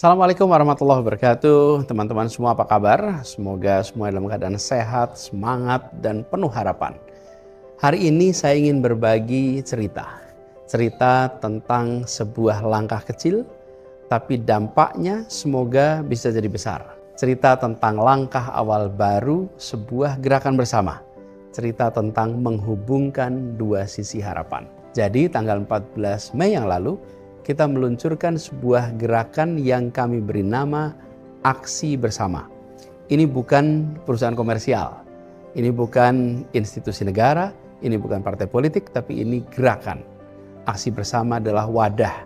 Assalamualaikum warahmatullahi wabarakatuh. Teman-teman semua apa kabar? Semoga semua dalam keadaan sehat, semangat, dan penuh harapan. Hari ini saya ingin berbagi cerita. Cerita tentang sebuah langkah kecil, tapi dampaknya semoga bisa jadi besar. Cerita tentang langkah awal baru sebuah gerakan bersama. Cerita tentang menghubungkan dua sisi harapan. Jadi tanggal 14 Mei yang lalu, kita meluncurkan sebuah gerakan yang kami beri nama Aksi Bersama. Ini bukan perusahaan komersial, ini bukan institusi negara, ini bukan partai politik, tapi ini gerakan. Aksi Bersama adalah wadah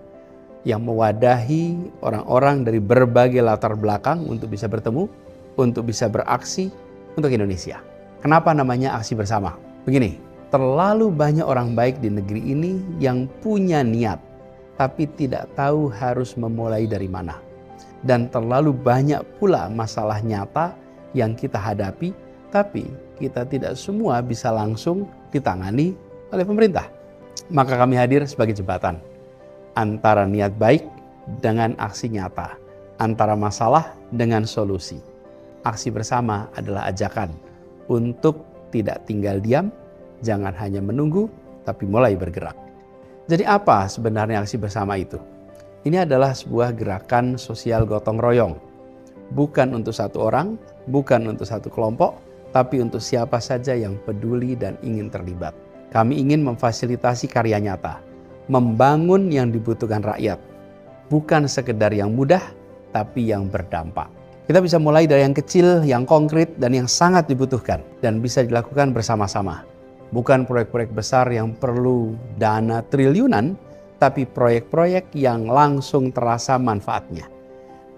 yang mewadahi orang-orang dari berbagai latar belakang untuk bisa bertemu, untuk bisa beraksi untuk Indonesia. Kenapa namanya Aksi Bersama? Begini, terlalu banyak orang baik di negeri ini yang punya niat, tapi tidak tahu harus memulai dari mana. Dan terlalu banyak pula masalah nyata yang kita hadapi, tapi kita tidak semua bisa langsung ditangani oleh pemerintah. Maka kami hadir sebagai jembatan antara niat baik dengan aksi nyata, antara masalah dengan solusi. Aksi Bersama adalah ajakan untuk tidak tinggal diam, jangan hanya menunggu, tapi mulai bergerak. Jadi apa sebenarnya Aksi Bersama itu? Ini adalah sebuah gerakan sosial gotong royong. Bukan untuk satu orang, bukan untuk satu kelompok, tapi untuk siapa saja yang peduli dan ingin terlibat. Kami ingin memfasilitasi karya nyata, membangun yang dibutuhkan rakyat. Bukan sekedar yang mudah, tapi yang berdampak. Kita bisa mulai dari yang kecil, yang konkret, dan yang sangat dibutuhkan. Dan bisa dilakukan bersama-sama. Bukan proyek-proyek besar yang perlu dana triliunan, tapi proyek-proyek yang langsung terasa manfaatnya.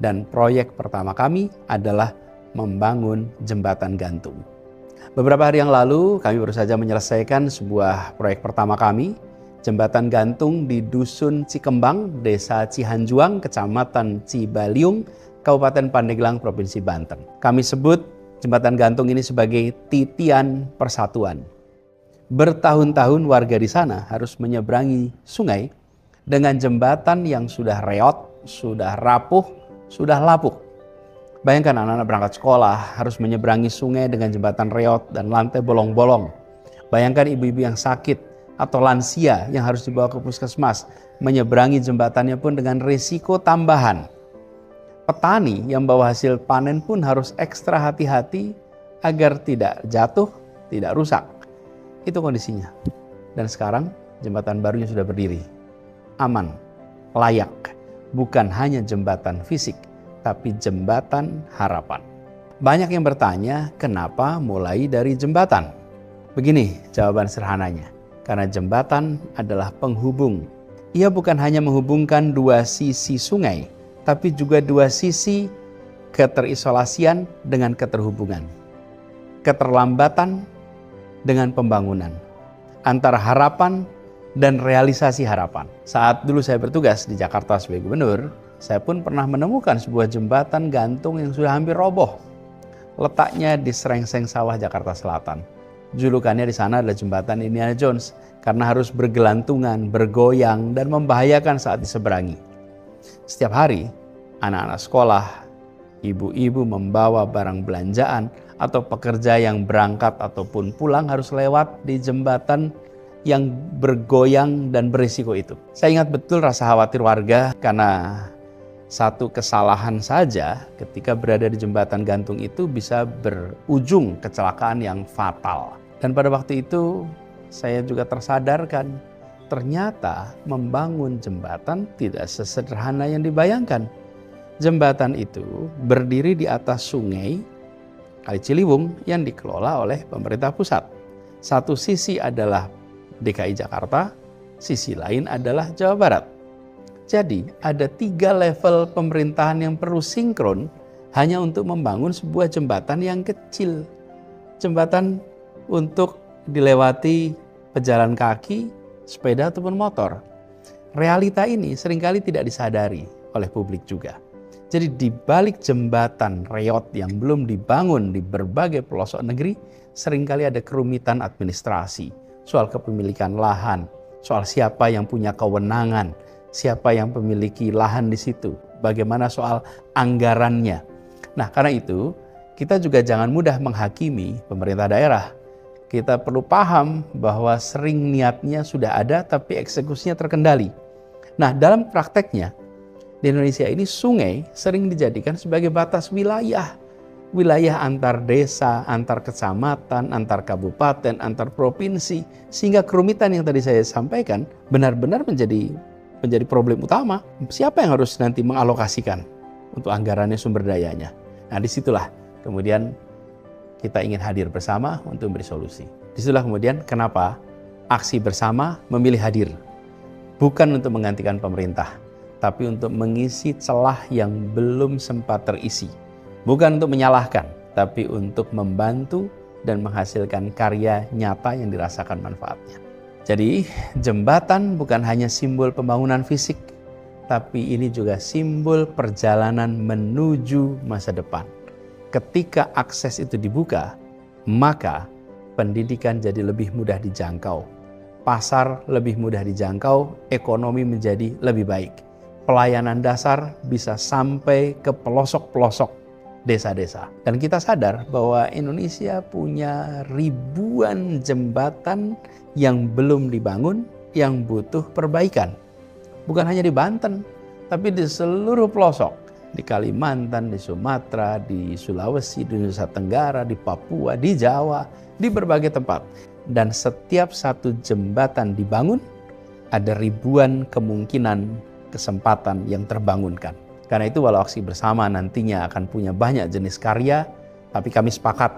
Dan proyek pertama kami adalah membangun jembatan gantung. Beberapa hari yang lalu kami baru saja menyelesaikan sebuah proyek pertama kami, jembatan gantung di Dusun Cikembang, Desa Cihanjuang, Kecamatan Cibaliung, Kabupaten Pandeglang, Provinsi Banten. Kami sebut jembatan gantung ini sebagai titian persatuan. Bertahun-tahun warga di sana harus menyeberangi sungai dengan jembatan yang sudah reot, sudah rapuh, sudah lapuk. Bayangkan anak-anak berangkat sekolah harus menyeberangi sungai dengan jembatan reot dan lantai bolong-bolong. Bayangkan ibu-ibu yang sakit atau lansia yang harus dibawa ke puskesmas, menyeberangi jembatannya pun dengan risiko tambahan. Petani yang bawa hasil panen pun harus ekstra hati-hati agar tidak jatuh, tidak rusak. Itu kondisinya. Dan sekarang jembatan barunya sudah berdiri. Aman, layak. Bukan hanya jembatan fisik, tapi jembatan harapan. Banyak yang bertanya, kenapa mulai dari jembatan? Begini jawaban sederhananya. Karena jembatan adalah penghubung. Ia bukan hanya menghubungkan dua sisi sungai, tapi juga dua sisi keterisolasian dengan keterhubungan. Keterlambatan dengan pembangunan, antara harapan dan realisasi harapan. Saat dulu saya bertugas di Jakarta sebagai gubernur, saya pun pernah menemukan sebuah jembatan gantung yang sudah hampir roboh. Letaknya di Serengseng Sawah, Jakarta Selatan. Julukannya di sana adalah jembatan Indiana Jones, karena harus bergelantungan, bergoyang, dan membahayakan saat diseberangi. Setiap hari, anak-anak sekolah, ibu-ibu membawa barang belanjaan, atau pekerja yang berangkat ataupun pulang harus lewat di jembatan yang bergoyang dan berisiko itu. Saya ingat betul rasa khawatir warga karena satu kesalahan saja ketika berada di jembatan gantung itu bisa berujung kecelakaan yang fatal. Dan pada waktu itu saya juga tersadarkan ternyata membangun jembatan tidak sesederhana yang dibayangkan. Jembatan itu berdiri di atas sungai Kali Ciliwung yang dikelola oleh pemerintah pusat. Satu sisi adalah DKI Jakarta, sisi lain adalah Jawa Barat. Jadi ada 3 level pemerintahan yang perlu sinkron hanya untuk membangun sebuah jembatan yang kecil. Jembatan untuk dilewati pejalan kaki, sepeda ataupun motor. Realita ini seringkali tidak disadari oleh publik juga. Jadi di balik jembatan reot yang belum dibangun di berbagai pelosok negeri, seringkali ada kerumitan administrasi, soal kepemilikan lahan, soal siapa yang punya kewenangan, Siapa yang memiliki lahan di situ? Bagaimana soal anggarannya? Nah, karena itu kita juga jangan mudah menghakimi pemerintah daerah. Kita perlu paham bahwa sering niatnya sudah ada tapi eksekusinya terkendali. Nah, dalam prakteknya di Indonesia ini sungai sering dijadikan sebagai batas wilayah. Wilayah antar desa, antar kecamatan, antar kabupaten, antar provinsi. Sehingga kerumitan yang tadi saya sampaikan benar-benar menjadi problem utama. Siapa yang harus nanti mengalokasikan untuk anggarannya, sumber dayanya? Nah, disitulah kemudian kita ingin hadir bersama untuk memberi solusi. Disitulah kemudian kenapa aksi bersama memilih hadir. Bukan untuk menggantikan pemerintah, tapi untuk mengisi celah yang belum sempat terisi. Bukan untuk menyalahkan, tapi untuk membantu dan menghasilkan karya nyata yang dirasakan manfaatnya. Jadi, jembatan bukan hanya simbol pembangunan fisik, tapi ini juga simbol perjalanan menuju masa depan. Ketika akses itu dibuka, maka pendidikan jadi lebih mudah dijangkau. Pasar lebih mudah dijangkau, ekonomi menjadi lebih baik. Pelayanan dasar bisa sampai ke pelosok-pelosok desa-desa. Dan kita sadar bahwa Indonesia punya ribuan jembatan yang belum dibangun, yang butuh perbaikan. Bukan hanya di Banten, tapi di seluruh pelosok. Di Kalimantan, di Sumatera, di Sulawesi, di Nusa Tenggara, di Papua, di Jawa, di berbagai tempat. Dan setiap satu jembatan dibangun, ada ribuan kemungkinan kesempatan yang terbangunkan. Karena itu walau aksi bersama nantinya akan punya banyak jenis karya, tapi kami sepakat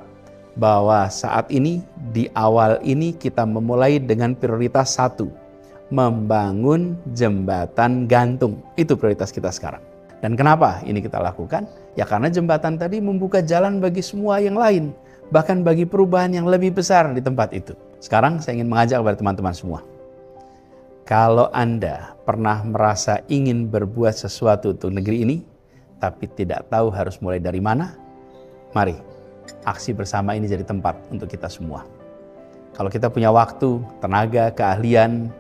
bahwa saat ini, di awal ini kita memulai dengan prioritas satu, membangun jembatan gantung. Itu prioritas kita sekarang. Dan kenapa ini kita lakukan? Ya karena jembatan tadi membuka jalan bagi semua yang lain, bahkan bagi perubahan yang lebih besar di tempat itu. Sekarang saya ingin mengajak kepada teman-teman semua. Kalau Anda pernah merasa ingin berbuat sesuatu untuk negeri ini, tapi tidak tahu harus mulai dari mana, mari aksi bersama ini jadi tempat untuk kita semua. Kalau kita punya waktu, tenaga, keahlian,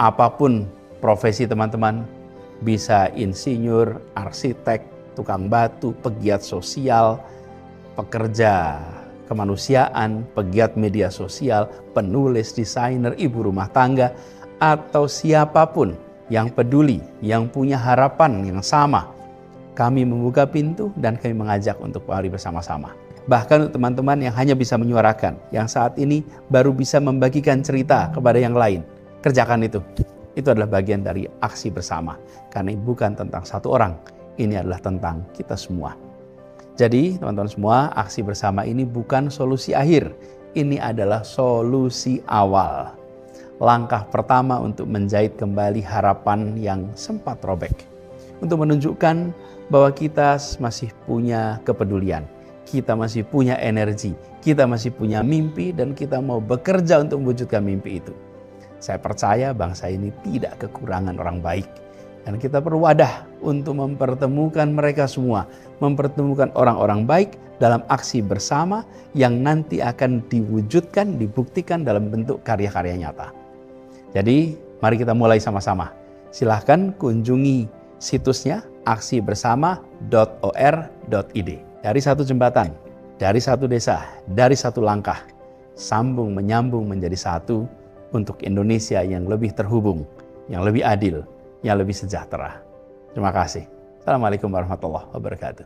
apapun profesi teman-teman, bisa insinyur, arsitek, tukang batu, pegiat sosial, pekerja kemanusiaan, pegiat media sosial, penulis, desainer, ibu rumah tangga, atau siapapun yang peduli, yang punya harapan yang sama. Kami membuka pintu dan kami mengajak untuk mari bersama-sama. Bahkan untuk teman-teman yang hanya bisa menyuarakan, yang saat ini baru bisa membagikan cerita kepada yang lain, kerjakan itu. Itu adalah bagian dari aksi bersama. Karena ini bukan tentang satu orang, ini adalah tentang kita semua. Jadi teman-teman semua, aksi bersama ini bukan solusi akhir. Ini adalah solusi awal. Langkah pertama untuk menjahit kembali harapan yang sempat robek. Untuk menunjukkan bahwa kita masih punya kepedulian. Kita masih punya energi. Kita masih punya mimpi dan kita mau bekerja untuk mewujudkan mimpi itu. Saya percaya bangsa ini tidak kekurangan orang baik. Dan kita perlu wadah untuk mempertemukan mereka semua. Mempertemukan orang-orang baik dalam aksi bersama yang nanti akan diwujudkan, dibuktikan dalam bentuk karya-karya nyata. Jadi mari kita mulai sama-sama. Silahkan kunjungi situsnya aksibersama.or.id. Dari satu jembatan, dari satu desa, dari satu langkah, sambung menyambung menjadi satu untuk Indonesia yang lebih terhubung, yang lebih adil, yang lebih sejahtera. Terima kasih. Assalamualaikum warahmatullahi wabarakatuh.